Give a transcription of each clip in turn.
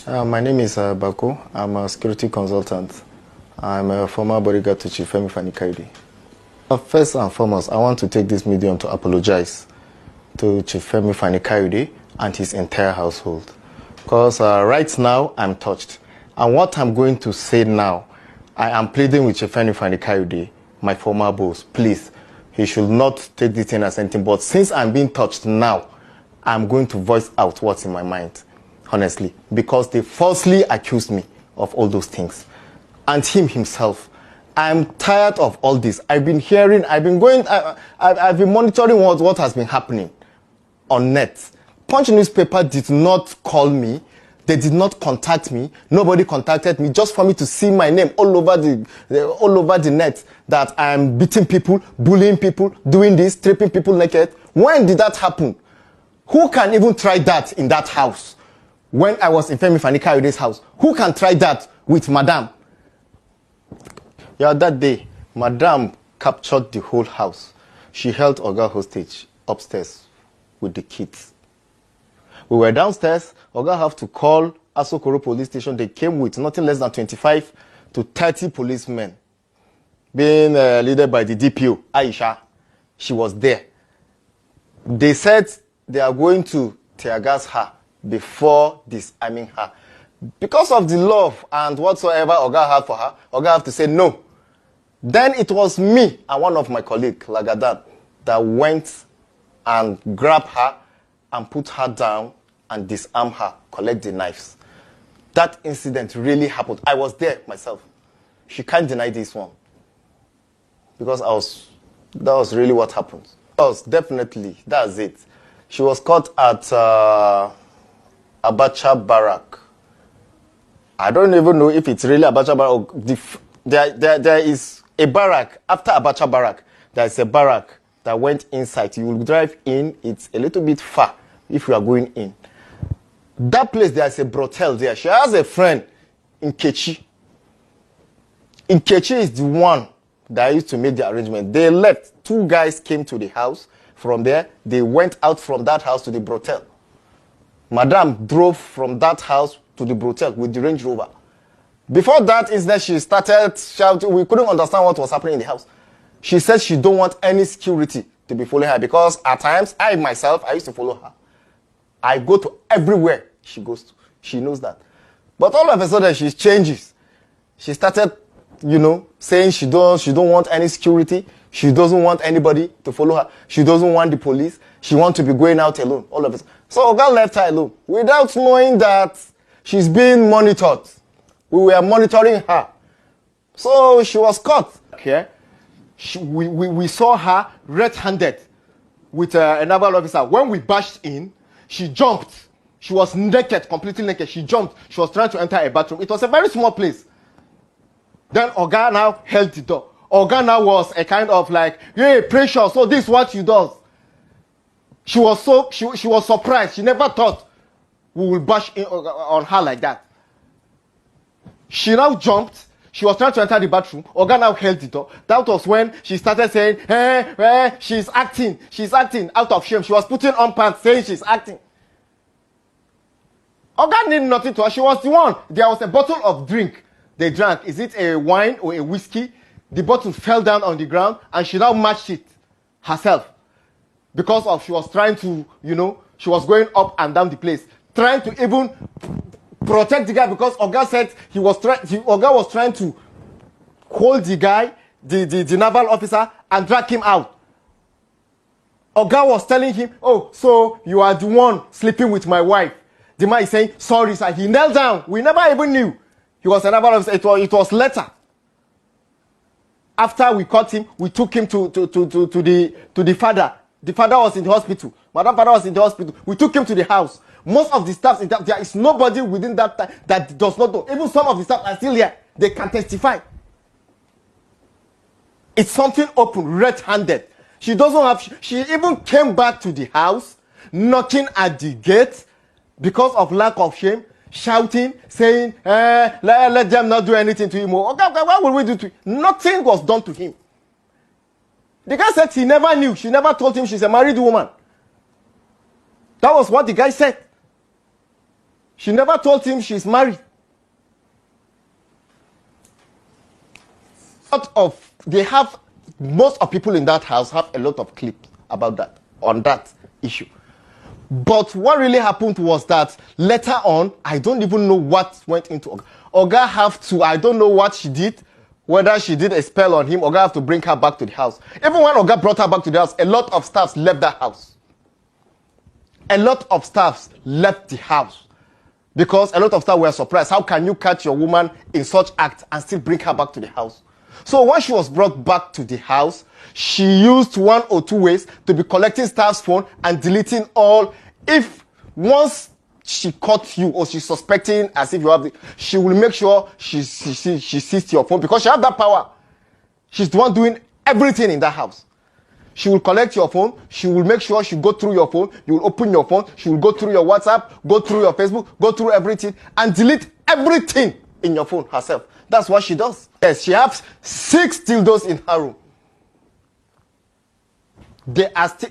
My name is Bako. I'm a security consultant. I'm a former bodyguard to Chief Fani-Kayode. First and foremost, I want to take this medium to apologize to Chief Fani-Kayode and his entire household. Because right now, I'm touched. And what I'm going to say now, I am pleading with Chief Fani-Kayode, my former boss. Please, he should not take this thing as anything. But since I'm being touched now, I'm going to voice out what's in my mind. Honestly, because they falsely accused me of all those things. And him himself. I'm tired of all this. I've been hearing, I've been monitoring what has been happening on net. Punch newspaper did not call me. They did not contact me. Nobody contacted me just for me to see my name all over the net that I'm beating people, bullying people, doing this, stripping people naked. When did that happen? Who can even try that in that house? When I was in Fani-Kayode's house, who can try that with Madam? Yeah, that day, Madam captured the whole house. She held Oga hostage upstairs with the kids. We were downstairs. Oga have to call Asokoro Police Station. They came with nothing less than 25 to 30 policemen, being led by the DPO Aisha. She was there. They said they are going to tear gas her before disarming her. Because of the love and whatsoever Oga had for her, Oga have to say no. Then it was me and one of my colleagues, Lagadan, that went and grabbed her and put her down and disarm her, collect the knives. That incident really happened. I was there myself. She can't deny this one. Because that was really what happened. Definitely, that's it. She was caught at Abacha Barrack. I don't even know if it's really Abacha Barrack. There is a barrack. After Abacha Barrack, there is a barrack that went inside. You will drive in. It's a little bit far if you are going in. That place, there is a brothel there. She has a friend in Kechi. In Kechi is the one that used to make the arrangement. They left. 2 guys came to the house. From there, they went out from that house to the brothel. Madam drove from that house to the brothel with the Range Rover. Before that incident, she started shouting. We couldn't understand what was happening in the house. She said she don't want any security to be following her because at times, I myself, I used to follow her. I go to everywhere she goes to. She knows that. But all of a sudden, she changes. She started, saying she don't want any security. She doesn't want anybody to follow her. She doesn't want the police. She wants to be going out alone. All of it. So Oga left her alone without knowing that she's being monitored. We were monitoring her. So she was caught. Okay. We saw her red-handed with a naval officer. When we bashed in, she jumped. She was naked, completely naked. She jumped. She was trying to enter a bathroom. It was a very small place. Then Oga now held the door. Oga now was a kind of like, hey, precious, so this is what she does. She was surprised. She never thought we would bash on her like that. She now jumped. She was trying to enter the bathroom. Oga now held the door. That was when she started saying, hey, she's acting. She's acting out of shame. She was putting on pants saying she's acting. Oga did nothing to her. She was the one. There was a bottle of drink they drank. Is it a wine or a whiskey? The bottle fell down on the ground and she now matched it herself. Because she was trying to, she was going up and down the place. Trying to even protect the guy because Oga said Oga was trying to hold the guy, the naval officer, and drag him out. Oga was telling him, oh, so you are the one sleeping with my wife. The man is saying, sorry, sir. He knelt down. We never even knew he was a naval officer. It was later. After we caught him, we took him to the father. The father was in the hospital. Madam father was in the hospital. We took him to the house. Most of the staff, there is nobody within that time that does not know. Even some of the staff are still here. They can testify. It's something open, red-handed. She doesn't have. She even came back to the house, knocking at the gate because of lack of shame, shouting, saying, let them not do anything to him. Okay, what will we do to him? Nothing was done to him. The guy said he never knew. She never told him she's a married woman. That was what the guy said. She never told him she's married. Most of people in that house have a lot of clips about that, on that issue. But what really happened was that later on, I don't even know what went into Oga. Oga have to, I don't know what she did, whether she did a spell on him. Oga have to bring her back to the house. Even when Oga brought her back to the house, a lot of staffs left that house. A lot of staffs left the house. Because a lot of staff were surprised. How can you catch your woman in such act and still bring her back to the house? So when she was brought back to the house, she used 1 or 2 ways to be collecting staff's phone and deleting all. If once she caught you or she's suspecting as if you have she will make sure she sees your phone because she has that power. She's the one doing everything in that house. She will collect your phone. She will make sure she go through your phone. You will open your phone. She will go through your WhatsApp, go through your Facebook, go through everything and delete everything in your phone herself. That's what she does. Yes, she has 6 dildos in her room. They are still,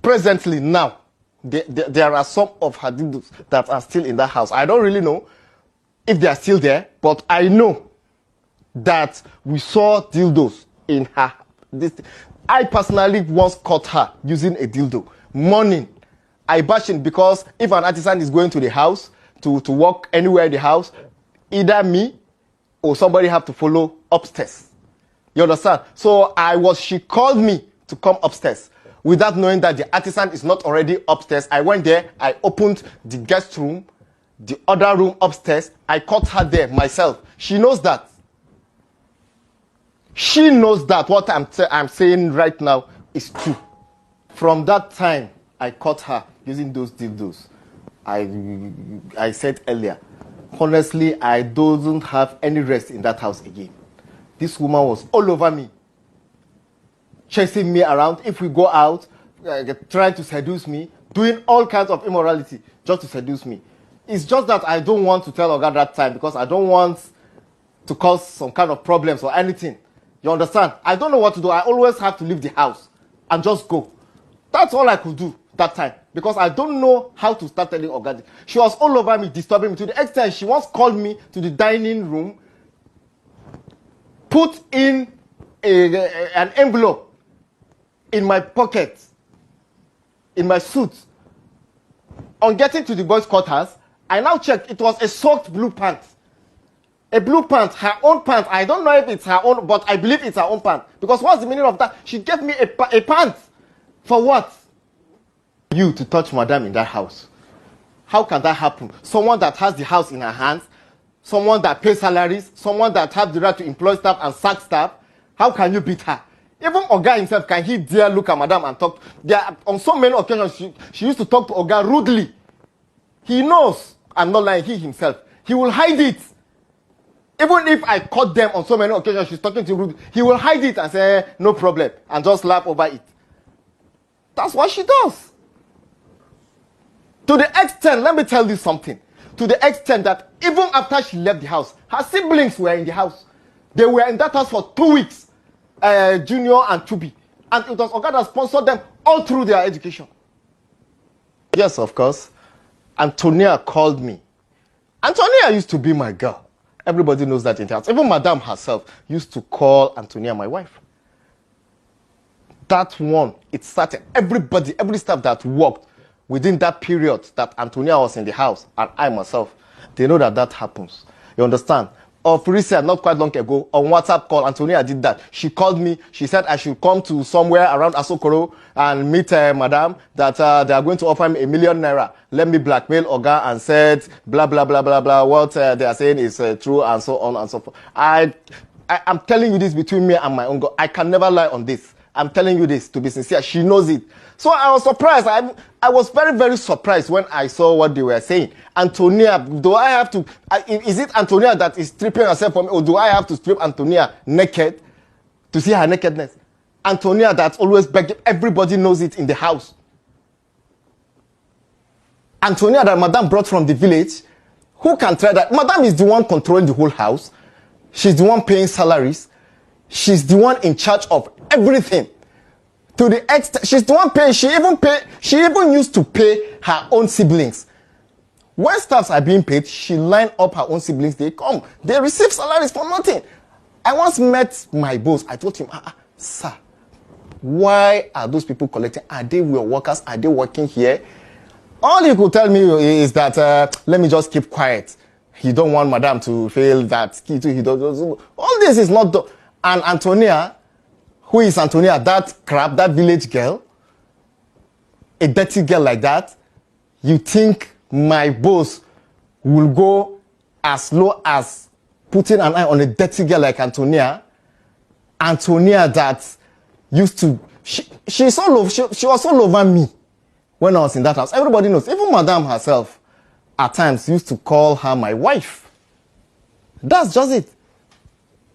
presently now, there are some of her dildos that are still in that house. I don't really know if they are still there, but I know that we saw dildos in her. I personally once caught her using a dildo. Morning, I bashed it because if an artisan is going to the house to work anywhere in the house, either me or somebody have to follow upstairs. You understand? So she called me to come upstairs without knowing that the artisan is not already upstairs. I went there, I opened the guest room, the other room upstairs. I caught her there myself. She knows that. She knows that what I'm saying right now is true. From that time, I caught her using those dildos. I said earlier, honestly, I don't have any rest in that house again. This woman was all over me, chasing me around. If we go out, trying to seduce me, doing all kinds of immorality just to seduce me. It's just that I don't want to tell Oga that time because I don't want to cause some kind of problems or anything. You understand? I don't know what to do. I always have to leave the house and just go. That's all I could do that time because I don't know how to start telling Oga. She was all over me, disturbing me to the extent she once called me to the dining room, put in an envelope in my pocket, in my suit. On getting to the boys' quarters, I now checked. It was a soaked blue pant. A blue pant, her own pant. I don't know if it's her own, but I believe it's her own pant. Because what's the meaning of that? She gave me a pant. For what? You to touch madam in that house. How can that happen? Someone that has the house in her hands, someone that pays salaries, someone that has the right to employ staff and sack staff. How can you beat her? Even Oga himself, can he dare look at madam and talk? On so many occasions, she used to talk to Oga rudely. He knows, I'm not lying, he himself. He will hide it. Even if I caught them on so many occasions, she's talking to him rudely, he will hide it and say, no problem, and just laugh over it. That's what she does. To the extent, let me tell you something. To the extent that even after she left the house, her siblings were in the house. They were in that house for 2 weeks, Junior and Chubi. And it was Oga that sponsored them all through their education. Yes, of course. Antonia called me. Antonia used to be my girl. Everybody knows that in the house. Even Madame herself used to call Antonia my wife. That one, it started. Everybody, every staff that worked within that period that Antonia was in the house, and I myself, they know that that happens. You understand? Of recent, not quite long ago, on WhatsApp call, Antonia did that. She called me. She said I should come to somewhere around Asokoro and meet Madam, that they are going to offer me 1 million naira. Let me blackmail Oga and said, blah, blah, blah, blah, blah. What they are saying is true and so on and so forth. I'm telling you this between me and my own God. I can never lie on this. I'm telling you this to be sincere. She knows it. So I was surprised. I was very, very surprised when I saw what they were saying. Antonia, do I have to... is it Antonia that is stripping herself from me, or do I have to strip Antonia naked to see her nakedness? Antonia that's always begging. Everybody knows it in the house. Antonia that Madame brought from the village. Who can try that? Madame is the one controlling the whole house. She's the one paying salaries. She's the one in charge of everything. To the extent, she's the one paying. She even used to pay her own siblings. When staffs are being paid, she line up her own siblings. They come. They receive salaries for nothing. I once met my boss. I told him, sir, why are those people collecting? Are they your workers? Are they working here? All he could tell me is that, let me just keep quiet. He don't want madam to fail that. He does. All this is not done. And Antonia, who is Antonia? That crap, that village girl, a dirty girl like that, you think my boss will go as low as putting an eye on a dirty girl like Antonia? Antonia that used to, she was all over me when I was in that house. Everybody knows. Even madam herself at times used to call her my wife. That's just it.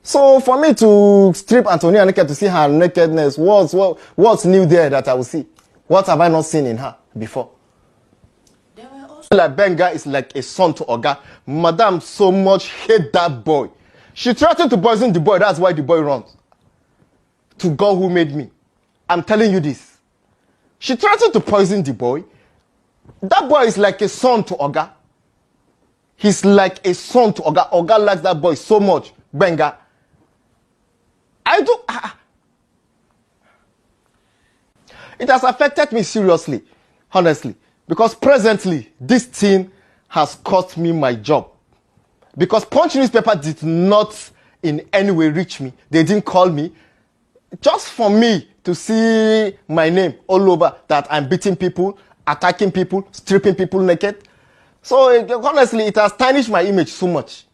So for me to strip Antonia naked to see her nakedness, what's new there that I will see? What have I not seen in her before? Like Benga is like a son to Oga. Madam so much hate that boy. She threatened to poison the boy. That's why the boy runs. To God who made me. I'm telling you this. She threatened to poison the boy. That boy is like a son to Oga. He's like a son to Oga. Oga likes that boy so much. Benga. I do. It has affected me seriously. Honestly. Because presently, this thing has cost me my job. Because Punch newspaper did not in any way reach me. They didn't call me. Just for me to see my name all over that I'm beating people, attacking people, stripping people naked. So honestly, it has tarnished my image so much.